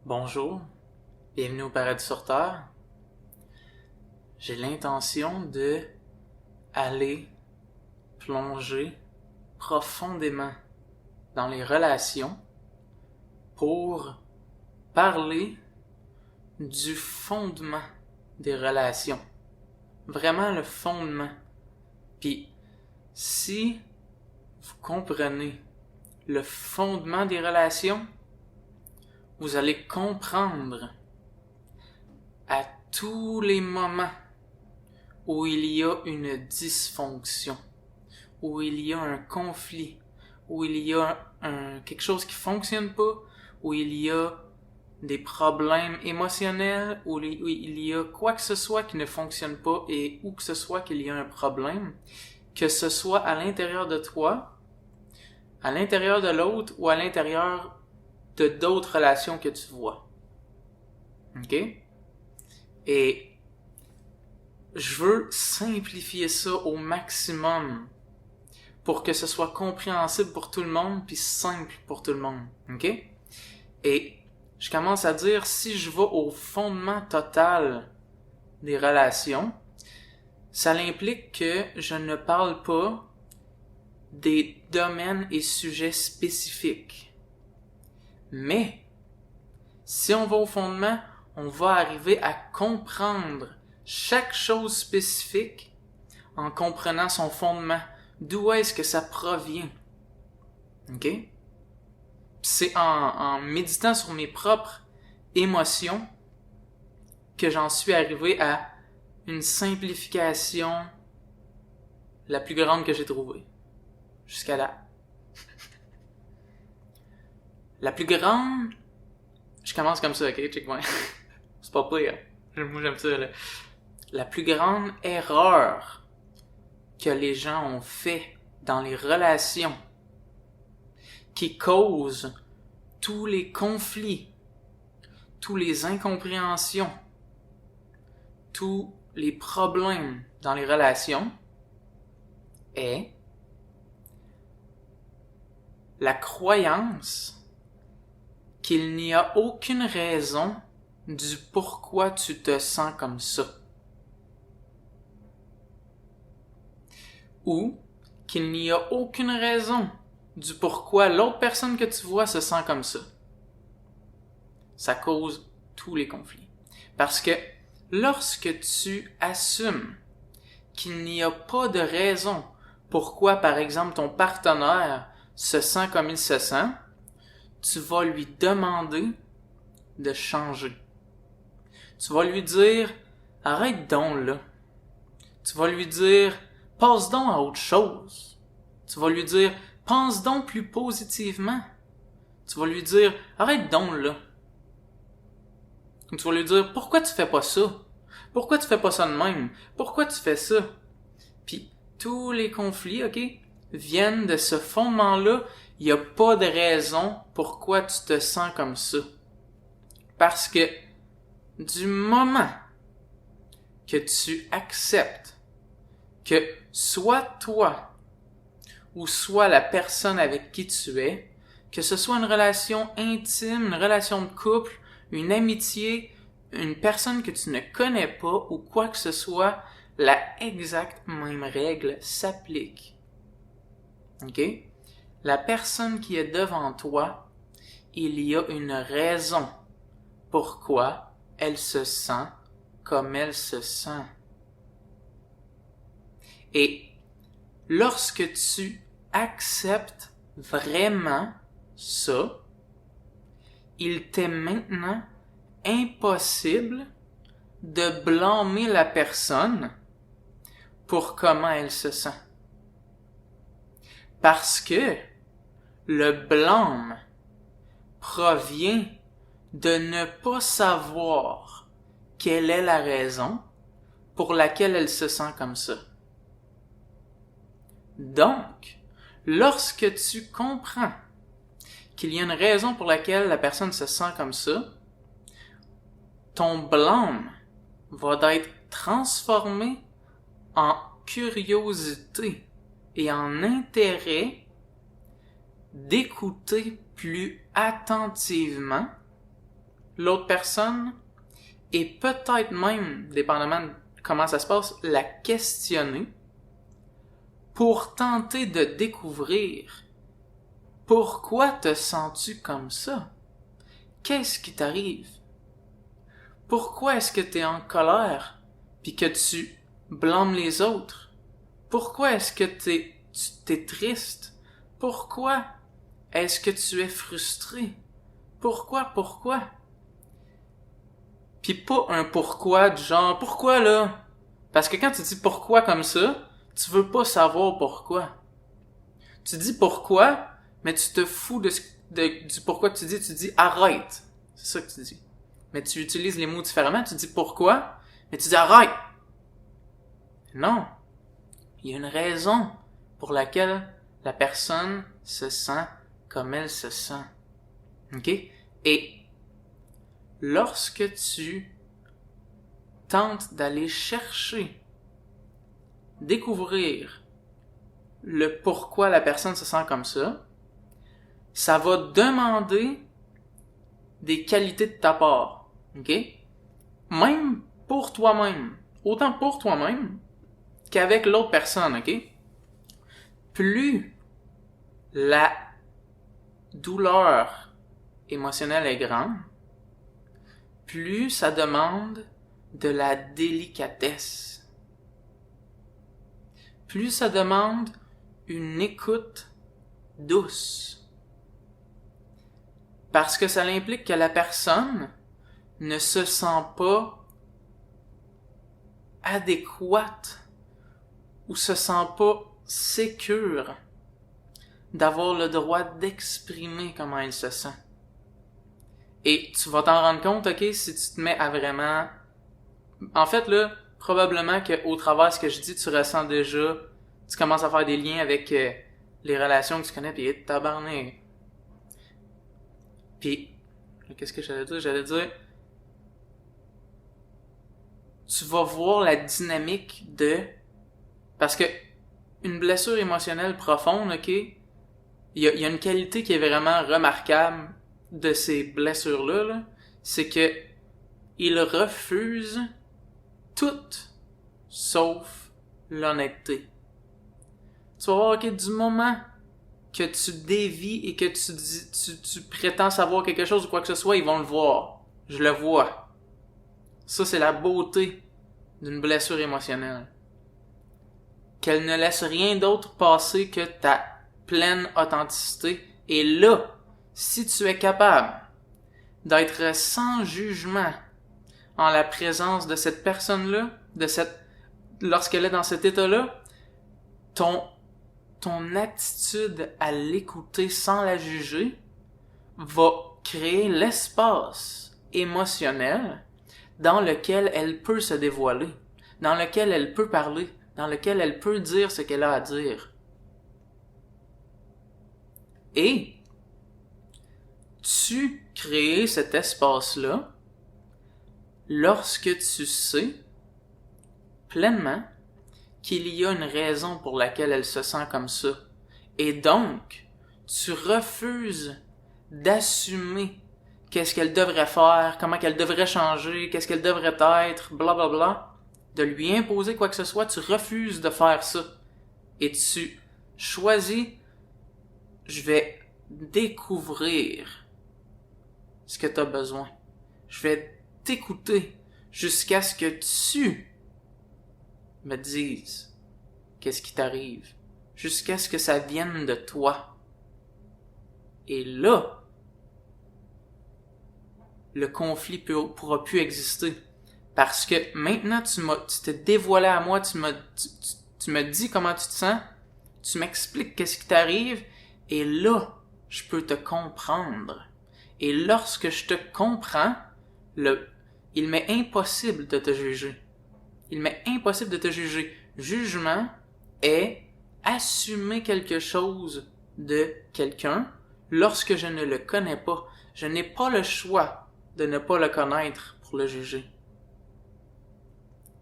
Bonjour, bienvenue au Paradis sur Terre. J'ai l'intention de aller plonger profondément dans les relations pour parler du fondement des relations. Vraiment le fondement. Puis, si vous comprenez le fondement des relations, vous allez comprendre à tous les moments où il y a une dysfonction, où il y a un conflit, où il y a quelque chose qui fonctionne pas, où il y a des problèmes émotionnels, où il y a quoi que ce soit qui ne fonctionne pas et où que ce soit qu'il y a un problème, que ce soit à l'intérieur de toi, à l'intérieur de l'autre ou à l'intérieur de d'autres relations que tu vois. OK? Et je veux simplifier ça au maximum pour que ce soit compréhensible pour tout le monde puis simple pour tout le monde. OK? Et je commence à dire, si je vais au fondement total des relations, ça implique que je ne parle pas des domaines et sujets spécifiques. Mais, si on va au fondement, on va arriver à comprendre chaque chose spécifique en comprenant son fondement. D'où est-ce que ça provient? OK? C'est en méditant sur mes propres émotions que j'en suis arrivé à une simplification la plus grande que j'ai trouvée. Jusqu'à là. La plus grande... Je commence comme ça, ok? Check-moi. C'est pas pire. Moi, j'aime ça, là. La plus grande erreur que les gens ont fait dans les relations qui cause tous les conflits, tous les incompréhensions, tous les problèmes dans les relations est la croyance qu'il n'y a aucune raison du pourquoi tu te sens comme ça. Ou qu'il n'y a aucune raison du pourquoi l'autre personne que tu vois se sent comme ça. Ça cause tous les conflits. Parce que lorsque tu assumes qu'il n'y a pas de raison pourquoi, par exemple, ton partenaire se sent comme il se sent, tu vas lui demander de changer. Tu vas lui dire, arrête donc là. Tu vas lui dire, passe donc à autre chose. Tu vas lui dire, pense donc plus positivement. Tu vas lui dire, arrête donc là. Tu vas lui dire, pourquoi tu fais pas ça? Pourquoi tu fais pas ça de même? Pourquoi tu fais ça? Puis, tous les conflits, ok, viennent de ce fondement-là. Il n'y a pas de raison pourquoi tu te sens comme ça. Parce que, du moment que tu acceptes que soit toi ou soit la personne avec qui tu es, que ce soit une relation intime, une relation de couple, une amitié, une personne que tu ne connais pas ou quoi que ce soit, la exacte même règle s'applique. OK? La personne qui est devant toi, il y a une raison pourquoi elle se sent comme elle se sent. Et lorsque tu acceptes vraiment ça, il t'est maintenant impossible de blâmer la personne pour comment elle se sent. Parce que le blâme provient de ne pas savoir quelle est la raison pour laquelle elle se sent comme ça. Donc, lorsque tu comprends qu'il y a une raison pour laquelle la personne se sent comme ça, ton blâme va être transformé en curiosité et en intérêt d'écouter plus attentivement l'autre personne et peut-être même, dépendamment de comment ça se passe, la questionner pour tenter de découvrir pourquoi te sens-tu comme ça? Qu'est-ce qui t'arrive? Pourquoi est-ce que t'es en colère puis que tu blâmes les autres? Pourquoi est-ce que t'es triste? Pourquoi est-ce que tu es frustré? Pourquoi? Puis pas un pourquoi du genre, pourquoi là? Parce que quand tu dis pourquoi comme ça, tu veux pas savoir pourquoi. Tu dis pourquoi, mais tu te fous du pourquoi que tu dis arrête. C'est ça que tu dis. Mais tu utilises les mots différemment, tu dis pourquoi, mais tu dis arrête. Non. Il y a une raison pour laquelle la personne se sent comme elle se sent. OK? Et lorsque tu tentes d'aller chercher, découvrir le pourquoi la personne se sent comme ça va demander des qualités de ta part. OK? Même pour toi-même. Autant pour toi-même qu'avec l'autre personne. OK? Plus la douleur émotionnelle est grande, plus ça demande de la délicatesse. Plus ça demande une écoute douce. Parce que ça implique que la personne ne se sent pas adéquate ou se sent pas sécure d'avoir le droit d'exprimer comment elle se sent. Et tu vas t'en rendre compte, ok, si tu te mets à vraiment... En fait, là, probablement qu'au travers de ce que je dis, tu ressens déjà... Tu commences à faire des liens avec les relations que tu connais, pis tabarnak. Puis, qu'est-ce que j'allais dire? J'allais dire... Tu vas voir la dynamique de... Parce que une blessure émotionnelle profonde, ok, il y a une qualité qui est vraiment remarquable de ces blessures-là, là, c'est que ils refusent tout sauf l'honnêteté. Tu vas voir, ok, du moment que tu dévies et que tu prétends savoir quelque chose ou quoi que ce soit, ils vont le voir. Je le vois. Ça, c'est la beauté d'une blessure émotionnelle. Qu'elle ne laisse rien d'autre passer que ta pleine authenticité. Et là, si tu es capable d'être sans jugement en la présence de cette personne-là, lorsqu'elle est dans cet état-là, ton attitude à l'écouter sans la juger va créer l'espace émotionnel dans lequel elle peut se dévoiler, dans lequel elle peut parler, dans lequel elle peut dire ce qu'elle a à dire. Et tu crées cet espace-là lorsque tu sais pleinement qu'il y a une raison pour laquelle elle se sent comme ça. Et donc, tu refuses d'assumer qu'est-ce qu'elle devrait faire, comment qu'elle devrait changer, qu'est-ce qu'elle devrait être, blablabla. Bla bla, de lui imposer quoi que ce soit, tu refuses de faire ça. Et tu choisis, je vais découvrir ce que tu as besoin. Je vais t'écouter jusqu'à ce que tu me dises qu'est-ce qui t'arrive, jusqu'à ce que ça vienne de toi. Et là, le conflit pourra plus exister. Parce que maintenant, tu t'es dévoilé à moi, tu me dis comment tu te sens, tu m'expliques qu'est-ce qui t'arrive, et là, je peux te comprendre. Et lorsque je te comprends, il m'est impossible de te juger. Il m'est impossible de te juger. Jugement est assumer quelque chose de quelqu'un lorsque je ne le connais pas. Je n'ai pas le choix de ne pas le connaître pour le juger.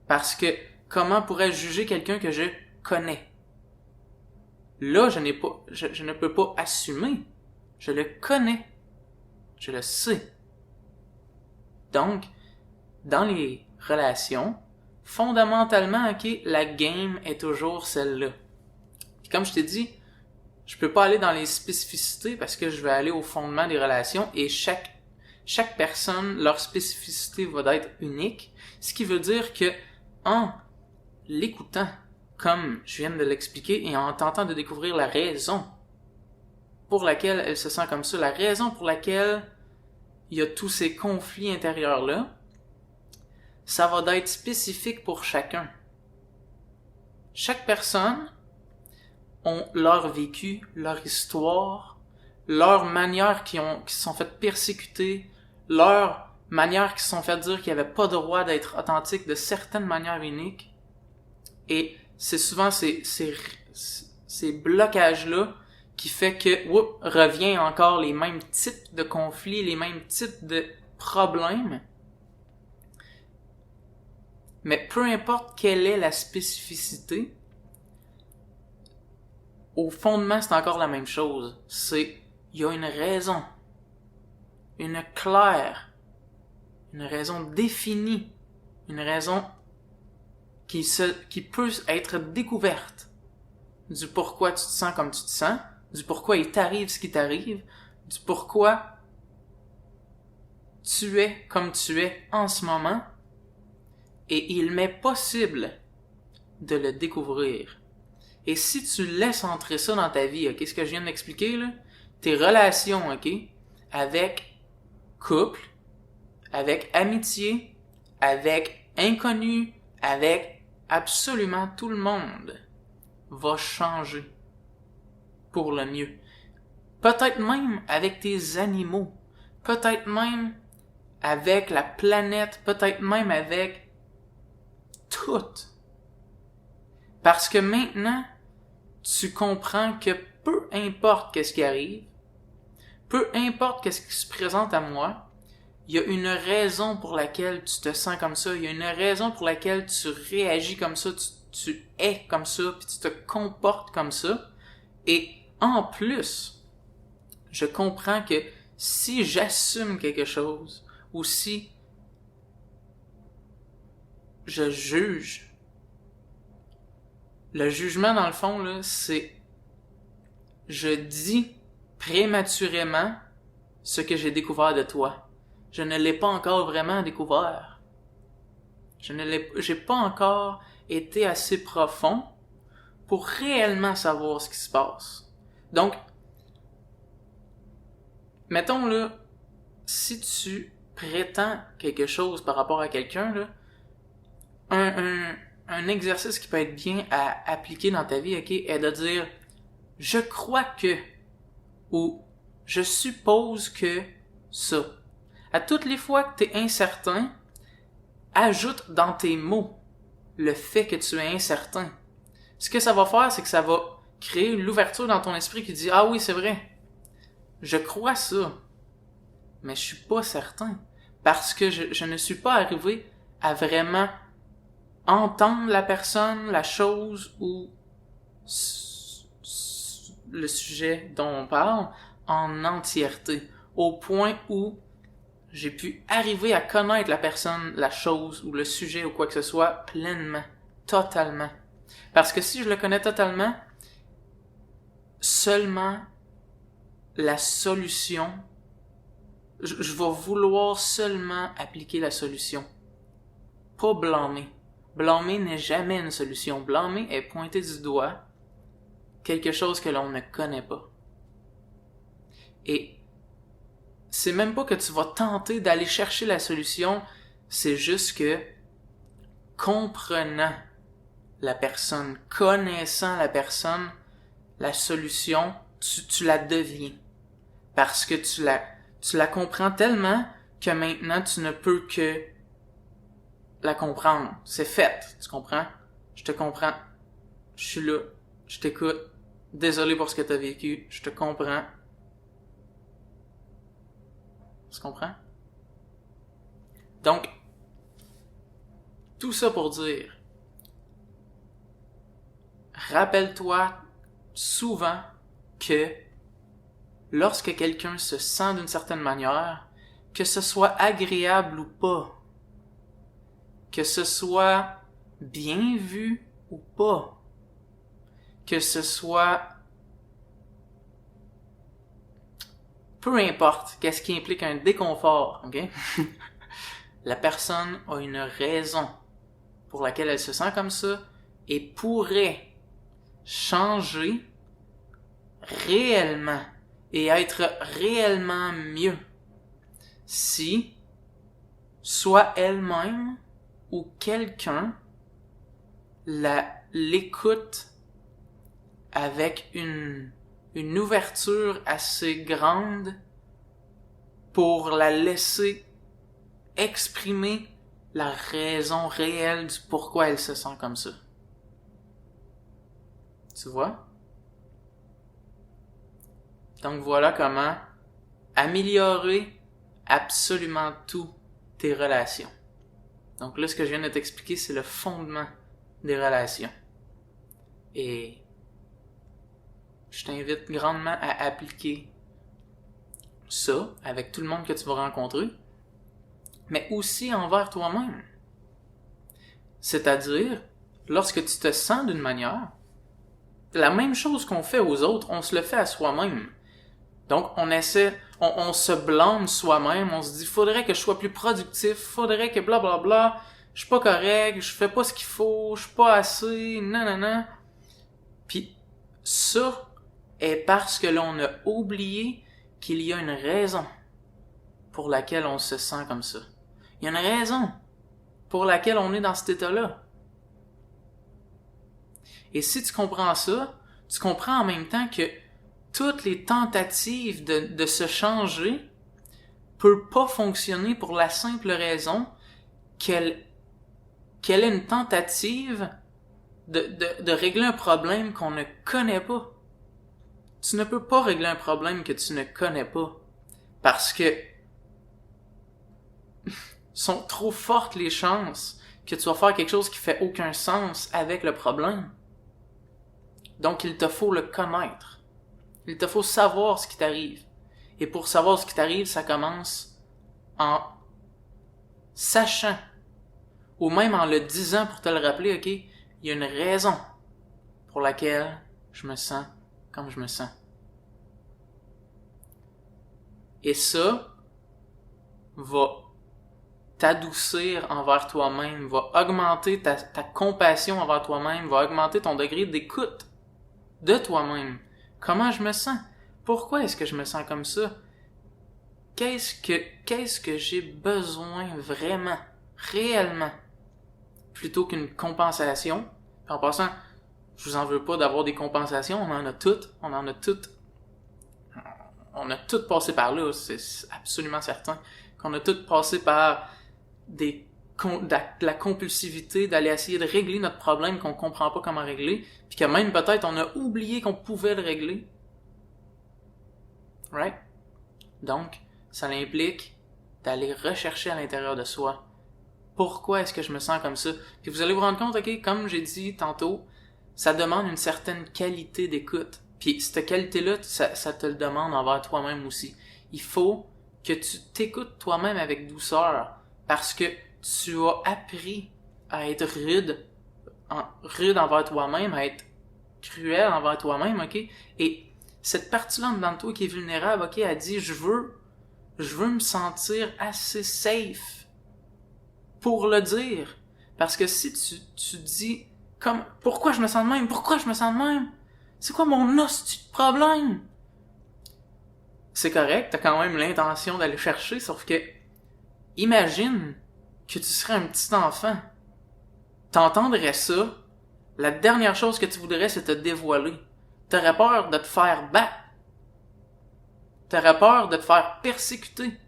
Parce que comment pourrais-je juger quelqu'un que je connais? Là, je ne peux pas assumer. Je le connais. Je le sais. Donc, dans les relations, fondamentalement, la game est toujours celle-là. Puis comme je t'ai dit, je peux pas aller dans les spécificités parce que je vais aller au fondement des relations et chaque personne, leur spécificité va être unique. Ce qui veut dire que, en l'écoutant, comme je viens de l'expliquer, et en tentant de découvrir la raison pour laquelle elle se sent comme ça, la raison pour laquelle il y a tous ces conflits intérieurs-là, ça va être spécifique pour chacun. Chaque personne ont leur vécu, leur histoire, leur manière qui se sont fait persécuter, leur manière qui se sont fait dire qu'ils n'avaient pas le droit d'être authentiques de certaines manières uniques. Et c'est souvent ces blocages-là qui fait que revient encore les mêmes types de conflits, les mêmes types de problèmes. Mais peu importe quelle est la spécificité, au fondement, c'est encore la même chose. Il y a une raison. Une claire. Une raison définie. Une raison qui peut être découverte. Du pourquoi tu te sens comme tu te sens. Du pourquoi il t'arrive ce qui t'arrive. Du pourquoi tu es comme tu es en ce moment. Et il m'est possible de le découvrir. Et si tu laisses entrer ça dans ta vie, ce que je viens d'expliquer, là, tes relations, avec couple, avec amitié, avec inconnu, avec absolument tout le monde, va changer pour le mieux. Peut-être même avec tes animaux, peut-être même avec la planète, peut-être même avec tout. Parce que maintenant, tu comprends que peu importe qu'est-ce qui arrive, peu importe qu'est-ce qui se présente à moi, il y a une raison pour laquelle tu te sens comme ça, il y a une raison pour laquelle tu réagis comme ça, tu es comme ça, puis tu te comportes comme ça. Et en plus, je comprends que si j'assume quelque chose, ou si je juge, le jugement, dans le fond, là, c'est je dis prématurément ce que j'ai découvert de toi. Je ne l'ai pas encore vraiment découvert. J'ai pas encore été assez profond pour réellement savoir ce qui se passe. Donc, mettons là, si tu prétends quelque chose par rapport à quelqu'un, là, un exercice qui peut être bien à appliquer dans ta vie, est de dire « je crois que » ou « je suppose que ça ». À toutes les fois que tu es incertain, ajoute dans tes mots le fait que tu es incertain. Ce que ça va faire, c'est que ça va créer l'ouverture dans ton esprit qui dit « ah oui, c'est vrai, je crois ça, mais je suis pas certain, parce que je ne suis pas arrivé à vraiment entendre la personne, la chose ou le sujet dont on parle en entièreté, au point où j'ai pu arriver à connaître la personne, la chose ou le sujet ou quoi que ce soit pleinement, totalement. Parce que si je le connais totalement, seulement la solution, je vais vouloir seulement appliquer la solution, pas blâmer. Blâmer n'est jamais une solution. Blâmer est pointer du doigt quelque chose que l'on ne connaît pas. Et c'est même pas que tu vas tenter d'aller chercher la solution, c'est juste que comprenant la personne, connaissant la personne, la solution, tu la deviens. Parce que tu la comprends tellement que maintenant tu ne peux que la comprendre. C'est fait, tu comprends? Je te comprends. Je suis là. Je t'écoute. Désolé pour ce que t'as vécu. Je te comprends. Tu comprends? Donc, tout ça pour dire, rappelle-toi souvent que lorsque quelqu'un se sent d'une certaine manière, que ce soit agréable ou pas, que ce soit bien vu ou pas, que ce soit... peu importe qu'est-ce qui implique un déconfort, ok? La personne a une raison pour laquelle elle se sent comme ça et pourrait changer réellement et être réellement mieux si soit elle-même ou quelqu'un l'écoute avec une ouverture assez grande pour la laisser exprimer la raison réelle du pourquoi elle se sent comme ça. Tu vois? Donc voilà comment améliorer absolument toutes tes relations. Donc là, ce que je viens de t'expliquer, c'est le fondement des relations. Et je t'invite grandement à appliquer ça avec tout le monde que tu vas rencontrer, mais aussi envers toi-même. C'est-à-dire, lorsque tu te sens d'une manière, la même chose qu'on fait aux autres, on se le fait à soi-même. Donc, on se blâme soi-même, on se dit, faudrait que je sois plus productif, faudrait que blablabla, je suis pas correct, je fais pas ce qu'il faut, je suis pas assez, nanana. Puis, ça est parce que l'on a oublié qu'il y a une raison pour laquelle on se sent comme ça. Il y a une raison pour laquelle on est dans cet état-là. Et si tu comprends ça, tu comprends en même temps que toutes les tentatives de se changer peuvent pas fonctionner pour la simple raison qu'elle est une tentative de régler un problème qu'on ne connaît pas. Tu ne peux pas régler un problème que tu ne connais pas. Parce que sont trop fortes les chances que tu vas faire quelque chose qui fait aucun sens avec le problème. Donc il te faut le connaître. Il te faut savoir ce qui t'arrive. Et pour savoir ce qui t'arrive, ça commence en sachant, ou même en le disant pour te le rappeler, ok, il y a une raison pour laquelle je me sens comme je me sens. Et ça va t'adoucir envers toi-même, va augmenter ta compassion envers toi-même, va augmenter ton degré d'écoute de toi-même. Comment je me sens? Pourquoi est-ce que je me sens comme ça? Qu'est-ce que j'ai besoin vraiment, réellement, plutôt qu'une compensation? En passant, je vous en veux pas d'avoir des compensations, on en a toutes. On a toutes passé par là, c'est absolument certain. Qu'on a toutes passé par de la compulsivité, d'aller essayer de régler notre problème qu'on comprend pas comment régler, puis que même peut-être on a oublié qu'on pouvait le régler. Right? Donc, ça implique d'aller rechercher à l'intérieur de soi. Pourquoi est-ce que je me sens comme ça? Puis vous allez vous rendre compte, ok, comme j'ai dit tantôt, ça demande une certaine qualité d'écoute. Puis cette qualité-là, ça te le demande envers toi-même aussi. Il faut que tu t'écoutes toi-même avec douceur, parce que tu as appris à être rude envers toi-même, à être cruel envers toi-même, ok? Et cette partie-là dedans de toi qui est vulnérable, ok, elle dit, je veux me sentir assez safe pour le dire. Parce que si tu dis, comme, pourquoi je me sens de même? Pourquoi je me sens de même? C'est quoi mon hostie de problème? C'est correct, t'as quand même l'intention d'aller chercher, sauf que, imagine que tu serais un petit enfant. T'entendrais ça, la dernière chose que tu voudrais, c'est te dévoiler. T'aurais peur de te faire battre. T'aurais peur de te faire persécuter.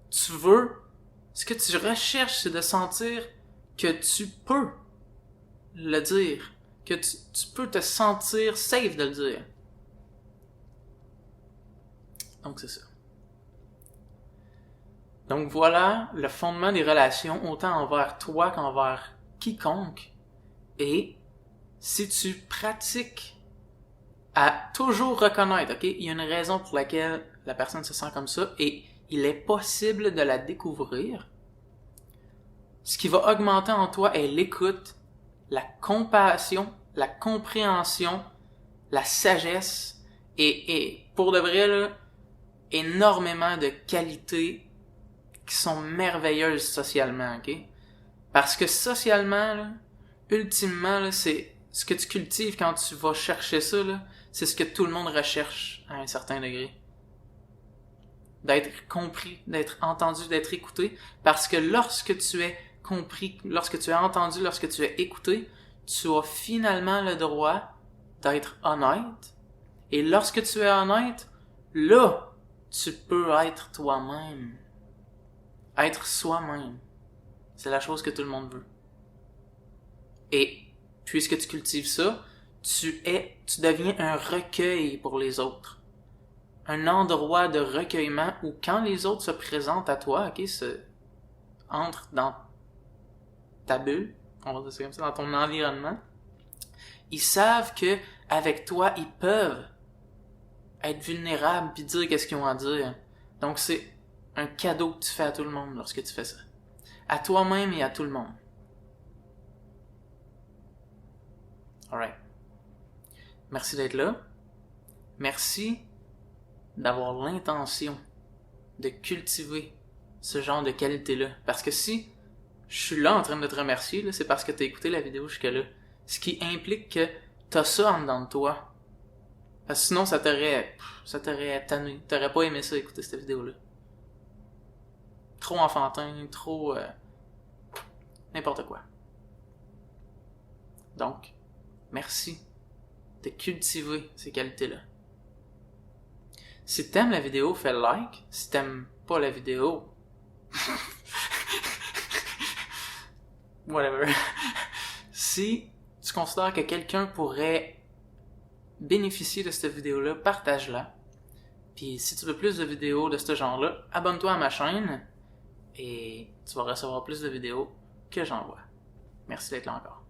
Ce que tu recherches, c'est de sentir que tu peux le dire. Que tu peux te sentir safe de le dire. Donc c'est ça. Donc voilà le fondement des relations, autant envers toi qu'envers quiconque. Et si tu pratiques à toujours reconnaître, ok, il y a une raison pour laquelle la personne se sent comme ça, et il est possible de la découvrir. Ce qui va augmenter en toi est l'écoute, la compassion, la compréhension, la sagesse et pour de vrai, là, énormément de qualités qui sont merveilleuses socialement, ok? Parce que socialement, là, ultimement, là, c'est ce que tu cultives quand tu vas chercher ça, là, c'est ce que tout le monde recherche à un certain degré. D'être compris, d'être entendu, d'être écouté. Parce que lorsque tu es compris, lorsque tu es entendu, lorsque tu es écouté, tu as finalement le droit d'être honnête. Et lorsque tu es honnête, là, tu peux être toi-même. Être soi-même. C'est la chose que tout le monde veut. Et puisque tu cultives ça, tu deviens un recueil pour les autres. Un endroit de recueillement où quand les autres se présentent à toi, ok, entrent dans ta bulle, on va dire ça comme ça, dans ton environnement, ils savent que avec toi, ils peuvent être vulnérables puis dire qu'est-ce qu'ils ont à dire. Donc c'est un cadeau que tu fais à tout le monde lorsque tu fais ça. À toi-même et à tout le monde. Alright. Merci d'être là. Merci d'avoir l'intention de cultiver ce genre de qualité-là. Parce que si je suis là en train de te remercier, là, c'est parce que tu as écouté la vidéo jusque-là. Ce qui implique que tu as ça en dedans de toi. Parce que sinon, ça t'aurait tanné. T'aurais pas aimé ça, écouter cette vidéo-là. Trop enfantin, trop... n'importe quoi. Donc, merci de cultiver ces qualités-là. Si t'aimes la vidéo, fais le like. Si t'aimes pas la vidéo... whatever. Si tu considères que quelqu'un pourrait bénéficier de cette vidéo-là, partage-la. Puis si tu veux plus de vidéos de ce genre-là, abonne-toi à ma chaîne et tu vas recevoir plus de vidéos que j'envoie. Merci d'être là encore.